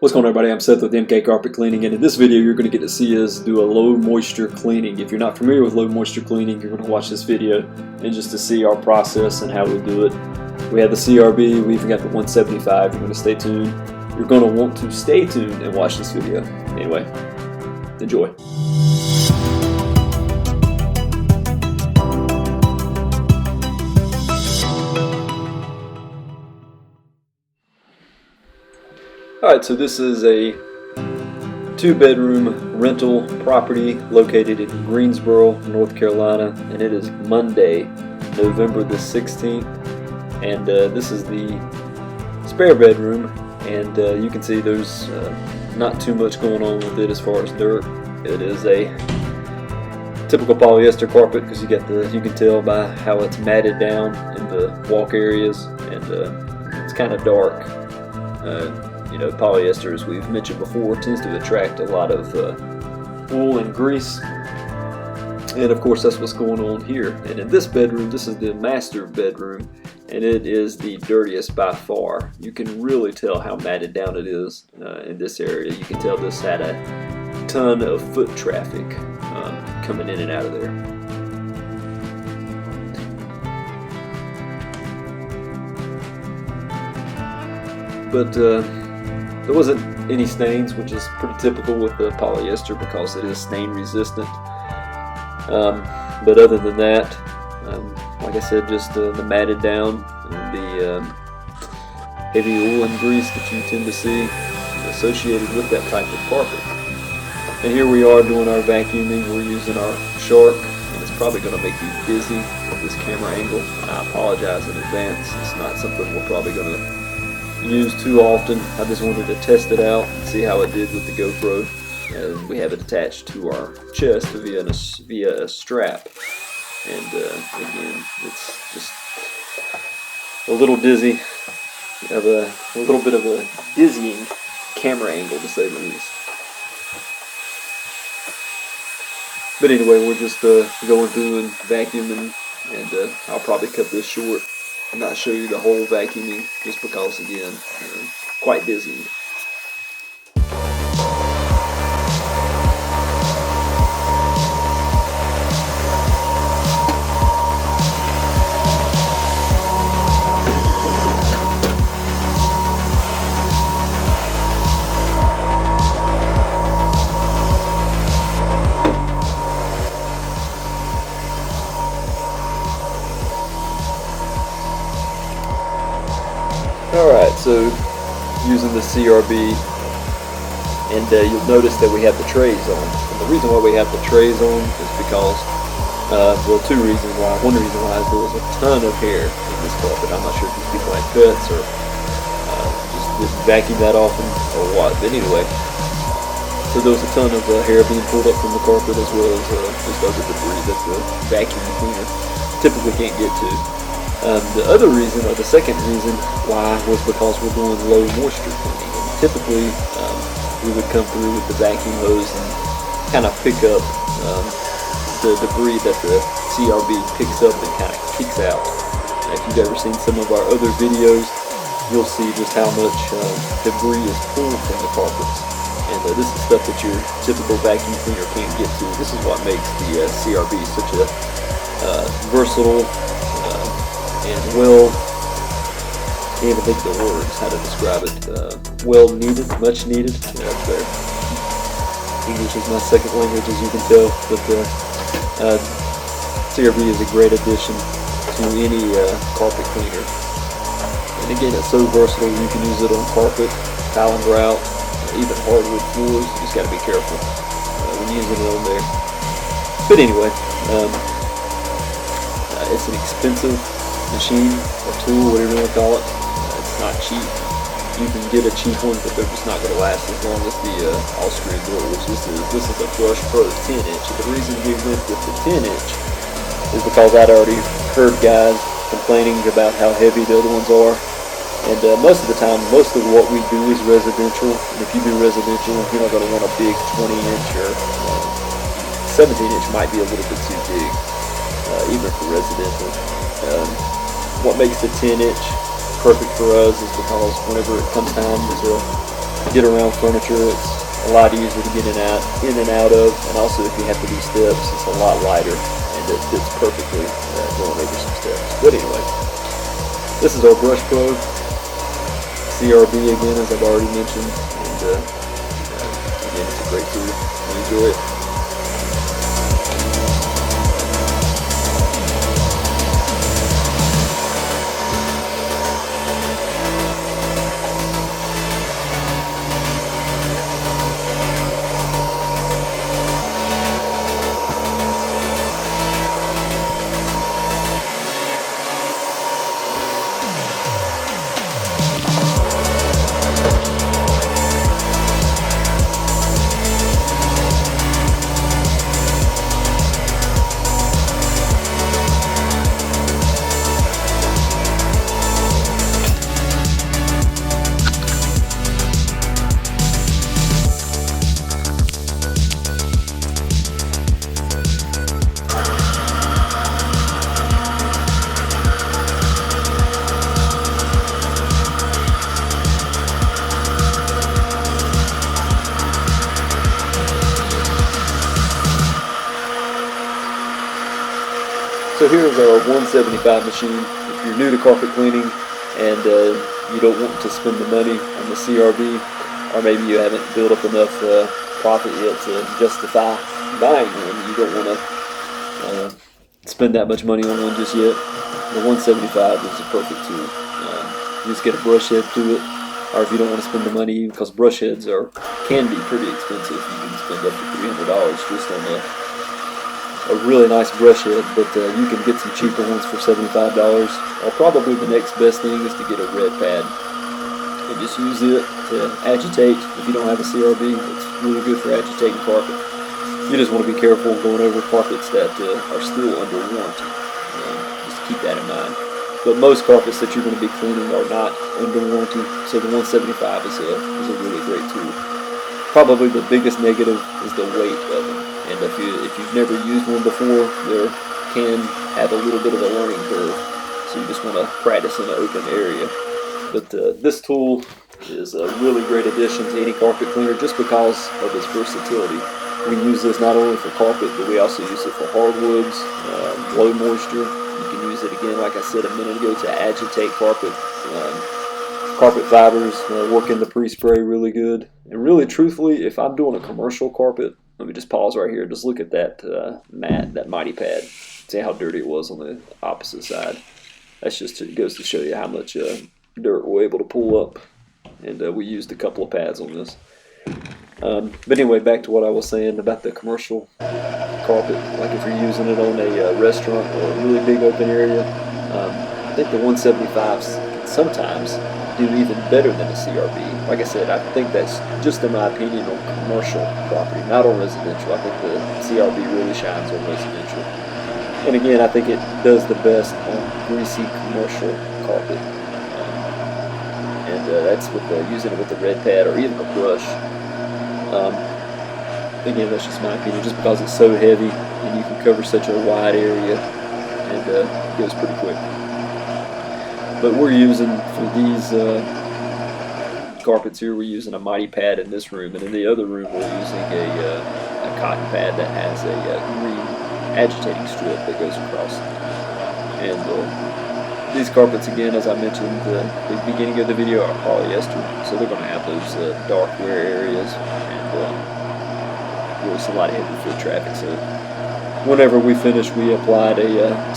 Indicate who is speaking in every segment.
Speaker 1: What's going on, everybody? I'm Seth with MK Carpet Cleaning, and in this video you're going to get to see us do a low moisture cleaning. If you're not familiar with low moisture cleaning, you're going to watch this video and just to see our process and how we do it. We have the CRB, we even got the 175. You're going to stay tuned. You're going to want to stay tuned and watch this video. Anyway, enjoy. Alright, so this is a 2-bedroom rental property located in Greensboro, North Carolina, and it is Monday, November the 16th, and this is the spare bedroom, and you can see there's not too much going on with it as far as dirt. It is a typical polyester carpet because you can tell by how it's matted down in the walk areas, and it's kind of dark. You know, polyester, as we've mentioned before, tends to attract a lot of wool and grease, and of course that's what's going on here. And in this bedroom, this is the master bedroom, and it is the dirtiest by far. You can really tell how matted down it is in this area. You can tell this had a ton of foot traffic coming in and out of there. But there wasn't any stains, which is pretty typical with the polyester because it is stain resistant. But other than that, like I said, just the matted down and the heavy oil and grease that you tend to see associated with that type of carpet. And here we are doing our vacuuming. We're using our Shark, and it's probably going to make you dizzy with this camera angle. I apologize in advance. It's not something we're probably going to use too often. I just wanted to test it out and see how it did with the GoPro, and we have it attached to our chest via a strap, and again, it's just a little dizzy. You have a little bit of a dizzying camera angle, to say the least. But anyway, we're just going through and vacuuming, and I'll probably cut this short and not show you the whole vacuuming, just because, again, quite dizzying. Alright, so using the CRB, and you'll notice that we have the trays on. And the reason why we have the trays on is because, well, two reasons why. One reason why is there was a ton of hair in this carpet. I'm not sure if these people had cuts or just didn't vacuum that often or what. But anyway, so there was a ton of hair being pulled up from the carpet, as well as just other debris that the vacuum cleaner typically can't get to. The other reason, or the second reason why, was because we're doing low moisture cleaning. And typically, we would come through with the vacuum hose and kind of pick up the debris that the CRB picks up and kind of kicks out. If you've ever seen some of our other videos, you'll see just how much debris is pulled from the carpets. And this is stuff that your typical vacuum cleaner can't get to. This is what makes the CRB such a versatile and well, can't even think of the words how to describe it. Well needed, much needed. Yeah, that's better. English is my second language, as you can tell. But CRB is a great addition to any carpet cleaner. And again, it's so versatile. You can use it on carpet, tile and grout, even hardwood floors. You just got to be careful when using it on there. But anyway, it's an expensive machine or tool, whatever you want to call it. It's not cheap. You can get a cheap one, but they're just not going to last as long as the Austrian door, which this is. This is a Brush Pro 10-inch. The reason we went with the 10-inch is because I'd already heard guys complaining about how heavy the other ones are. And most of the time, most of what we do is residential. And if you do residential, you're not going to want a big 20-inch or 17-inch might be a little bit too big, even for residential. What makes the 10-inch perfect for us is because whenever it comes time to get around furniture. It's a lot easier to get in and out of, and also if you have to do steps, it's a lot lighter, and it fits perfectly going over some steps. But anyway, this is our brush probe, CRB again, as I've already mentioned, and again, it's a great tool. I enjoy it. So here's our 175 machine. If you're new to carpet cleaning and you don't want to spend the money on the CRB, or maybe you haven't built up enough profit yet to justify buying one, you don't want to spend that much money on one just yet, the 175 is a perfect tool. You just get a brush head to it, or if you don't want to spend the money, because brush heads can be pretty expensive. You can spend up to $300 just on a really nice brush head, but you can get some cheaper ones for $75. Or probably the next best thing is to get a red pad and just use it to agitate. If you don't have a CRB, it's really good for agitating carpet. You just want to be careful going over carpets that are still under warranty. Just keep that in mind. But most carpets that you're going to be cleaning are not under warranty, so the 175 is a really great tool. Probably the biggest negative is the weight of them. And if you've never used one before, there can have a little bit of a learning curve. So you just want to practice in an open area. But this tool is a really great addition to any carpet cleaner just because of its versatility. We use this not only for carpet, but we also use it for hardwoods, low moisture. You can use it again, like I said a minute ago, to agitate carpet. Carpet fibers work in the pre-spray really good. And really, truthfully, if I'm doing a commercial carpet, let me just pause right here. Just look at that mat, that mighty pad. See how dirty it was on the opposite side. That's just, it goes to show you how much dirt we're able to pull up. And we used a couple of pads on this. But anyway, back to what I was saying about the commercial carpet. Like if you're using it on a restaurant or a really big open area, I think the 175s can sometimes do even better than a CRB. Like I said, I think that's just in my opinion on commercial property, not on residential. I think the CRB really shines on residential. And again, I think it does the best on greasy commercial carpet. And that's with using it with the red pad or even a brush. Again, that's just my opinion, just because it's so heavy and you can cover such a wide area, and it goes pretty quick. But we're using, for these carpets here, we're using a mighty pad in this room, and in the other room we're using a cotton pad that has a green agitating strip that goes across. And these carpets, again, as I mentioned at the beginning of the video, are polyester, so they're going to have those dark wear areas, and there's a lot of heavy foot traffic. So whenever we finish, we applied a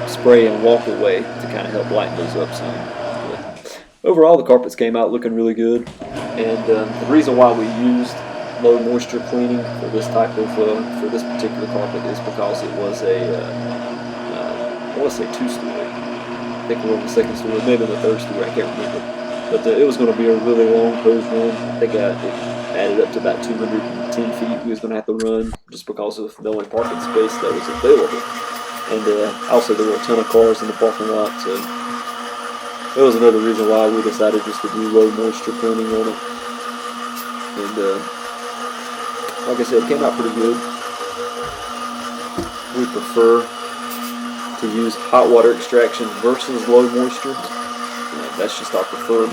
Speaker 1: spray and walk away to kind of help lighten those up some. But overall, the carpets came out looking really good, and the reason why we used low moisture cleaning for this type of for this particular carpet is because it was a I want to say 2-story. I think we're on the 2nd story, maybe the 3rd story, I can't remember. But it was going to be a really long hose run. I think it added up to about 210 feet we was going to have to run, just because of the only parking space that was available. And also there were a ton of cars in the parking lot, so that was another reason why we decided just to do low moisture cleaning on it. And like I said, it came out pretty good. We prefer to use hot water extraction versus low moisture. That's just our preferred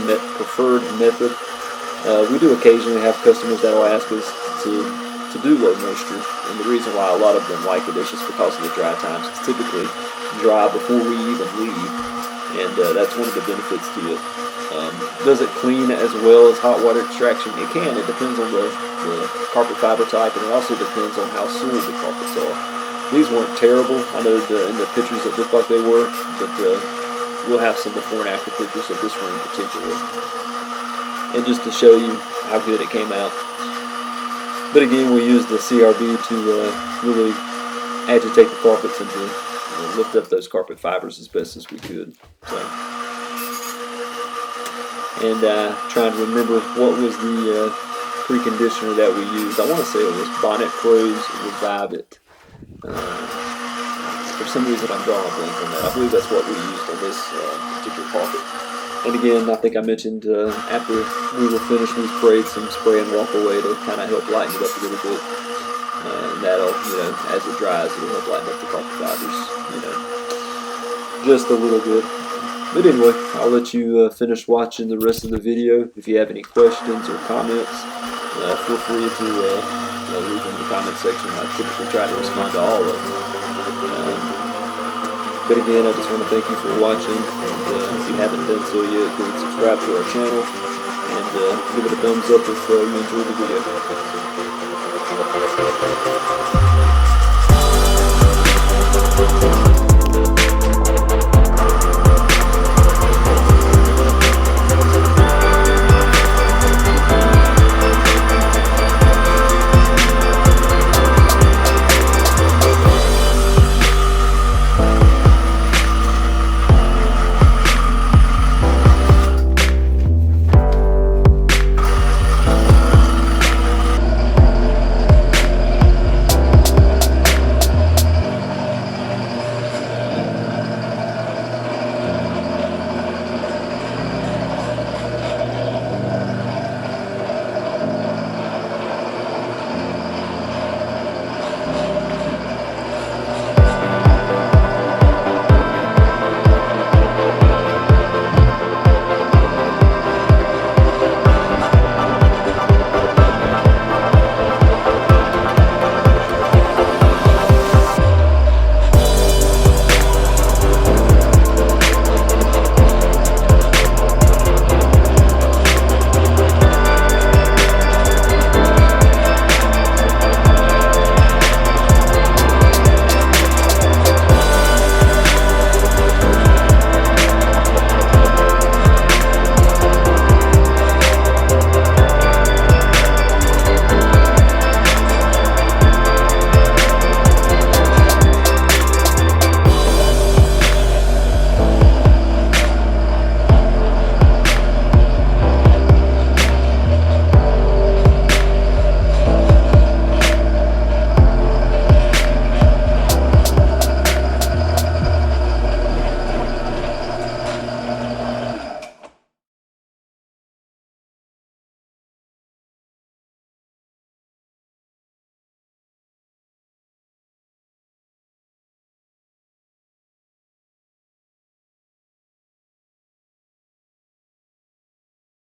Speaker 1: method. We do occasionally have customers that will ask us to do low moisture, and the reason why a lot of them like it is just because of the dry times. It's typically dry before we even leave, and that's one of the benefits to it. Does it clean as well as hot water extraction? It can. It depends on the carpet fiber type, and it also depends on how soiled the carpets are. These weren't terrible. I know in the pictures it looked like they were, but we'll have some before and after pictures of this one in particular, and just to show you how good it came out. But again, we used the CRB to really agitate the carpets and to lift up those carpet fibers as best as we could. So, and trying to remember what was the preconditioner that we used. I want to say it was Bonnet Pros Revive It. For some reason, I'm drawing a blank on that. I believe that's what we used on this particular carpet. And again, I think I mentioned after we were finished, we sprayed some spray and walk away to kind of help lighten it up a little bit. And that'll, as it dries, it'll help lighten up the carpet fibers, just a little bit. But anyway, I'll let you finish watching the rest of the video. If you have any questions or comments, feel free to leave them in the comment section. I typically try to respond to all of them. But again, I just want to thank you for watching, and if you haven't done so yet, go and subscribe to our channel, and give it a thumbs up if you enjoyed the video.